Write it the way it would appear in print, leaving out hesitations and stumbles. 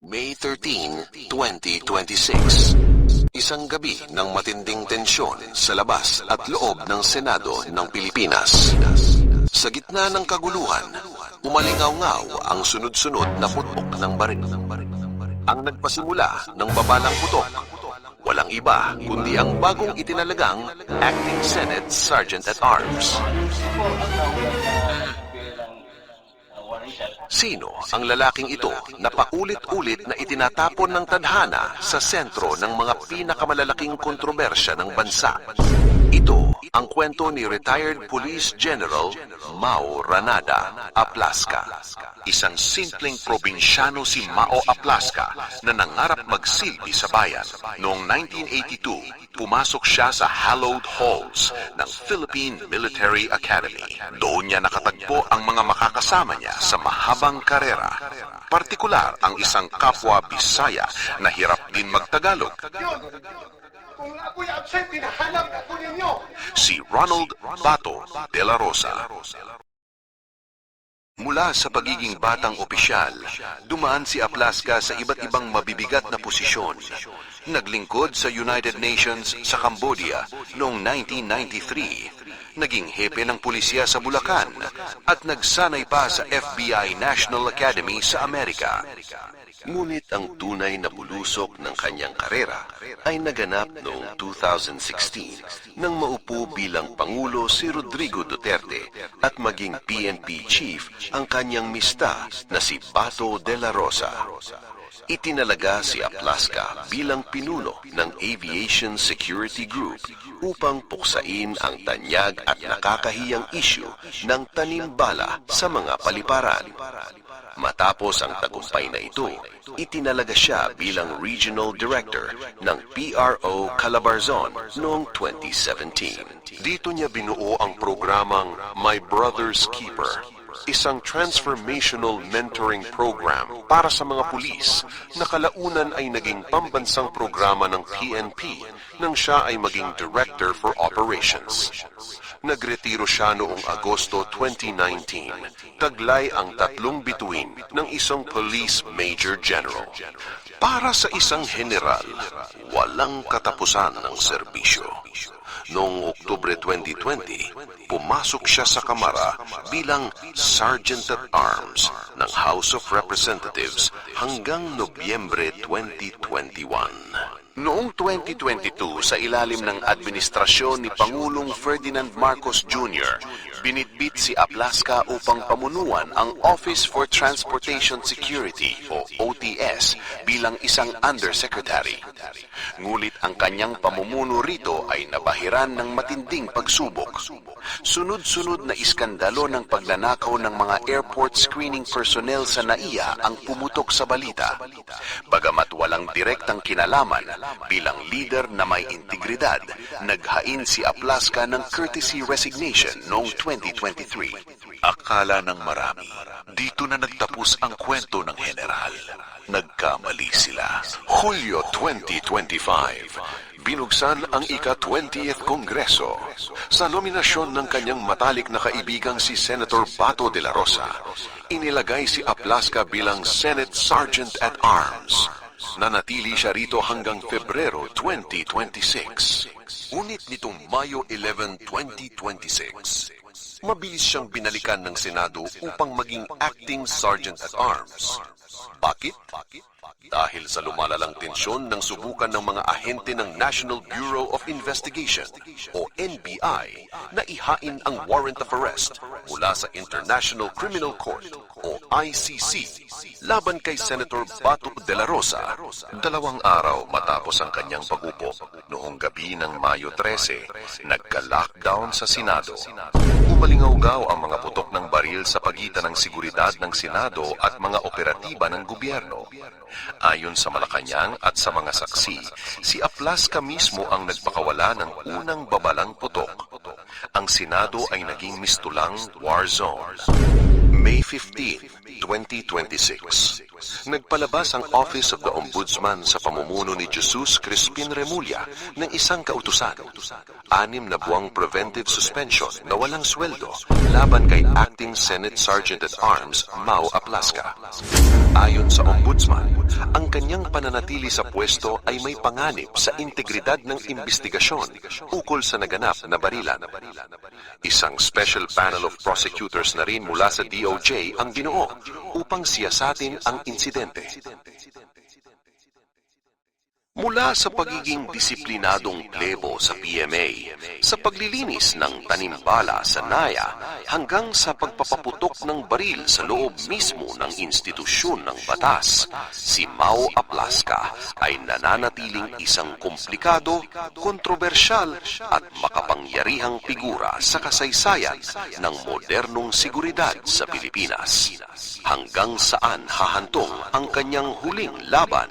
May 13, 2026. Isang gabi ng matinding tensyon sa labas at loob ng Senado ng Pilipinas. Sa gitna ng kaguluhan, umalingaw-ngaw ang sunod-sunod na putok ng baril. Ang nagpasimula ng babalang putok, walang iba kundi ang bagong itinalagang Acting Senate Sergeant at Arms. Sino ang lalaking ito na paulit-ulit na itinatapon ng tadhana sa sentro ng mga pinakamalalaking kontrobersya ng bansa? Ito ang kwento ni retired Police General Mau Ranada Aplaska. Isang simpleng probinsyano si Mau Aplaska na nangarap magsilbi sa bayan. Noong 1982, pumasok siya sa hallowed halls ng Philippine Military Academy. Doon niya nakatagpo ang mga makakasama niya sa mahabang karera. Partikular ang isang kapwa Bisaya na hirap din magtagalog. Kung ako'y absent, hinahanap ako ninyo. Si Ronald Bato de la Rosa. Mula sa pagiging batang opisyal, dumaan si Aplaska sa iba't ibang mabibigat na posisyon. Naglingkod sa United Nations sa Cambodia noong 1993. Naging hepe ng pulisya sa Bulacan at nagsanay pa sa FBI National Academy sa Amerika. Ngunit ang tunay na bulusok ng kanyang karera ay naganap noong 2016 nang maupo bilang Pangulo si Rodrigo Duterte at maging PNP Chief ang kanyang mista na si Bato de la Rosa. Itinalaga si Aplaska bilang pinuno ng Aviation Security Group upang puksain ang tanyag at nakakahiyang isyu ng tanimbala sa mga paliparan. Matapos ang tagumpay na ito, itinalaga siya bilang Regional Director ng PRO Calabarzon noong 2017. Dito niya binuo ang programang My Brother's Keeper, isang transformational mentoring program para sa mga pulis na kalaunan ay naging pambansang programa ng PNP nang siya ay maging Director for Operations. Nagretiro siya noong Agosto 2019, taglay ang 3 bituin ng isang Police Major General. Para sa isang general, walang katapusan ng serbisyo. Noong Oktubre 2020, pumasok siya sa Kamara bilang Sergeant at Arms ng House of Representatives hanggang Nobyembre 2021. Noong 2022, sa ilalim ng administrasyon ni Pangulong Ferdinand Marcos Jr., binitbit si Aplaska upang pamunuan ang Office for Transportation Security o OTS bilang isang undersecretary. Ngulit ang kanyang pamumuno rito ay nabahiran ng matinding pagsubok. Sunod-sunod na iskandalo ng pagnanakaw ng mga airport screening personnel sa NAIA ang pumutok sa balita. Bagamat walang direktang kinalaman, bilang leader na may integridad, naghain si Aplaska ng courtesy resignation noong 2023. Akala ng marami, dito na nagtapos ang kwento ng general. Nagkamali sila. Hulyo 2025, binuksan ang ika-20th Kongreso. Sa nominasyon ng kanyang matalik na kaibigang si Senator Bato de la Rosa, inilagay si Aplaska bilang Senate Sergeant at Arms. Nanatili siya rito hanggang Pebrero 2026. Ngunit nitong Mayo 11, 2026, mabilis siyang binalikan ng Senado upang maging Acting Sergeant at Arms. Bakit? Dahil sa lumalalang tensyon ng subukan ng mga ahente ng National Bureau of Investigation o NBI na ihain ang warrant of arrest mula sa International Criminal Court o ICC laban kay Senator Bato de la Rosa. 2 araw matapos ang kanyang pagupo, noong gabi ng Mayo 13, nagka-lockdown sa Senado. Umalingaw-gaw ang mga putok ng baril sa pagitan ng seguridad ng Senado at mga operatiba ng gobyerno. Ayon sa Malacanang at sa mga saksi, si Aplaska mismo ang nagpakawala ng unang babalang putok. Ang Senado ay naging mistulang war zone. May 15, 2026. Nagpalabas ang Office of the Ombudsman sa pamumuno ni Jesus Crispin Remulla ng isang kautusan. 6 na buwang preventive suspension na walang sweldo laban kay Acting Senate Sergeant at Arms Mau Aplaska. Ayon sa Ombudsman, ang kanyang pananatili sa pwesto ay may panganib sa integridad ng investigasyon ukol sa naganap na barilan. Isang special panel of prosecutors na rin mula sa DOJ ang binuo upang siyasatin ang insidente. Mula sa pagiging disiplinadong plebo sa PMA, sa paglilinis ng tanimbala sa NAYA, hanggang sa pagpapaputok ng baril sa loob mismo ng institusyon ng batas, si Mau Aplaska ay nananatiling isang komplikado, kontrobersyal at makapangyarihang figura sa kasaysayan ng modernong seguridad sa Pilipinas. Hanggang saan hahantong ang kanyang huling laban?